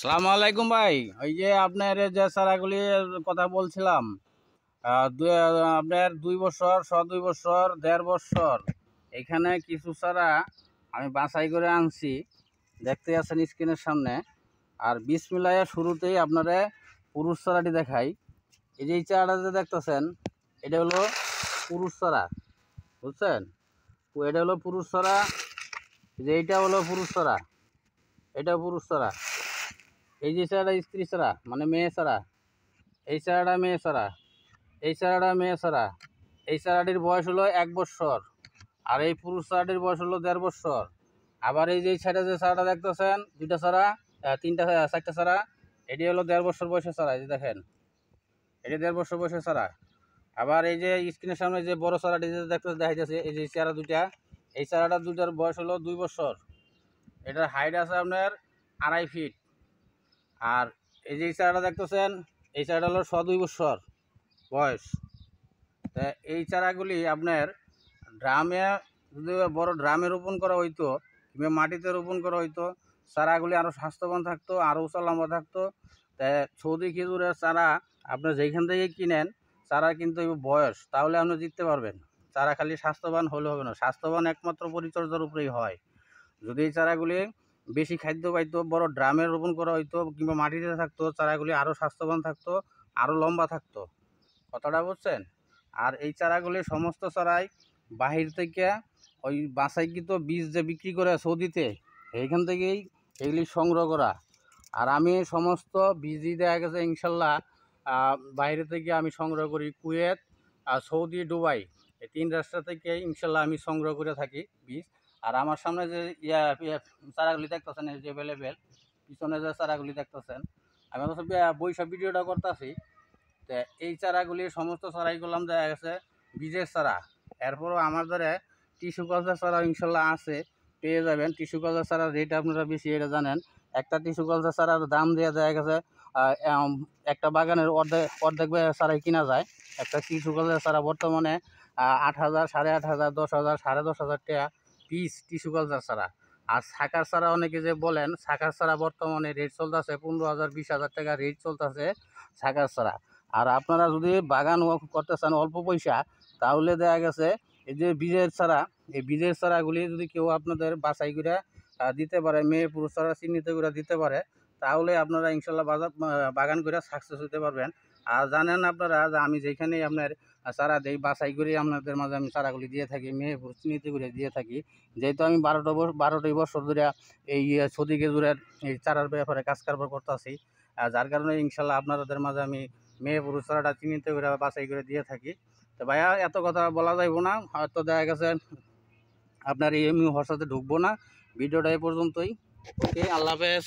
আসসালামু আলাইকুম ভাই। ওই যে আপনার যে চারাগুলির কথা বলছিলাম, আপনার 2 বছর, 2.5 বছর, 1.5 বছর, এখানে কিছু চারা আমি বাছাই করে আনছি, দেখতে আছেন স্ক্রিনের সামনে। আর বিসমিল্লাহের শুরুতেই আপনারা পুরুষ চারাটি দেখাই। এই যে এই চারাটা যে দেখতেছেন, এটা হলো পুরুষ চারা, বুঝছেন? এটা হলো পুরুষ চারা, যে এইটা হলো পুরুষ চারা, এটা পুরুষ চারা। এই যে চারাটা স্ত্রী চারা, মানে মেয়ে চারা। এই চারাটা মেয়ে চারা, এই চারাটা মেয়ে চারা। এই চারাটির বয়স হলো 1 বছর, আর এই পুরুষ চারাটির বয়স হলো 1.5 বছর। আবার এই যে সাইডে যে চারাটা দেখতেছেন, 2টা চারা, 4টা চারা, এটি হলো 1.5 বছর বয়সের চারা। এই যে দেখেন, এটি 1.5 বছর বয়সের চারা। আবার এই যে স্ক্রিনের সামনে যে বড় চারাটি যে দেখাইতেছে, এই যে চারা দুইটা, এই চারাটা দুইটার বয়স হলো 2 বছর। এটার হাইট আছে আপনার 2.5 ফিট। আর এই যে চারাটা দেখতেছেন, এই চারাটা হলো 2 বছর বয়স। তা এই চারাগুলি আপনার ড্রামে, যদি বড় ড্রামে রোপণ করা হইতো কিংবা মাটিতে রোপণ করা হইতো, চারাগুলি আরও স্বাস্থ্যবান থাকতো, আরও উঁচা লম্বা থাকতো। তাই সৌদি খেজুরের চারা আপনার যেখান থেকে কিনেন, চারা কিন্তু বয়স, তাহলে আপনি জিততে পারবেন। চারা খালি স্বাস্থ্যবান হলে হবে না, স্বাস্থ্যবান একমাত্র পরিচর্যার উপরেই হয়। যদি এই চারাগুলি বেশি খাদ্য পাইতো, বড় ড্রামে রোপণ করা হইতো কিংবা মাটিতে থাকতো, চারাগুলি আরও স্বাস্থ্যবান থাকতো, আরও লম্বা থাকতো। কথাটা বুঝছেন? আর এই চারাগুলি সমস্ত চারাই বাহির থেকে ওই বাছাইকৃত বীজ যে বিক্রি করে সৌদিতে, এইখান থেকেই এগুলি সংগ্রহ করা। আর আমি সমস্ত বীজই দেখা গেছে ইনশাল্লাহ বাইরে থেকে আমি সংগ্রহ করি। কুয়েত, সৌদি, দুবাই, এই 3 রাষ্ট্র থেকে ইনশাল্লাহ আমি সংগ্রহ করে থাকি বীজ। আর আমার সামনে যে চারাগুলি দেখতেছেন, এই যে অ্যাভেলেবেল পিছনে যে চারাগুলি দেখতেছেন, আমি অথচ বৈশাখ ভিডিওটা করতেছি। তো এই চারাগুলি সমস্ত চারাই করলাম দেখা গেছে বীজের চারা। এরপরও আমার দ্বারা টিস্যু কালচার চারা ইনশাল্লাহ আছে, পেয়ে যাবেন। টিস্যু কালচার চারার রেট আপনারা বেশি, এটা জানেন। একটা টিস্যু কালচার চারার দাম দিয়ে দেখা গেছে একটা বাগানের অর্ধেক চারাই কিনা যায়। একটা টিস্যু কালচার চারা বর্তমানে 8,000, 8,500, 10,000, 10,500 টাকা পিস টিস্যু কালচার চারা। আর শাকার চারা অনেকে যে বলেন, শাকার চারা বর্তমানে রেট চলতেছে 15,000, 20,000 টাকা রেট চলতেছে শাকার চারা। আর আপনারা যদি বাগান করতে চান অল্প পয়সা, তাহলে দেখা গেছে এই যে বীজের চারা, এই বীজের চারাগুলি যদি কেউ আপনাদের বাছাই করে দিতে পারে, মেয়ে পুরুষ চারা চিহ্নিত করে দিতে পারে, তাহলে আপনারা ইনশাল্লাহ বাগান করে সাকসেস হতে পারবেন। আর জানেন আপনারা যে আমি যেখানেই আপনার চারা দেই, বাছাই করে আপনাদের মাঝে আমি চারাগুলি দিয়ে থাকি, মেয়ে পুরুষ চিহ্নিত করে দিয়ে থাকি। যেহেতু আমি 12টি বছর ধরে এই সৌদি খেজুরের এই চারার ব্যাপারে কাজ কারবার করতেছি, যার কারণে ইনশাল্লাহ আপনাদের মাঝে আমি মেয়ে পুরুষ চারাটা চিহ্নিত করে বাছাই করে দিয়ে থাকি। তো ভাইয়া, এত কথা বলা যাইব না, হয়তো দেখা গেছে আপনার এই হোয়াটসঅ্যাপে ঢুকবো না। ভিডিওটা এই পর্যন্তই। ওকে, আল্লাহ হাফেজ।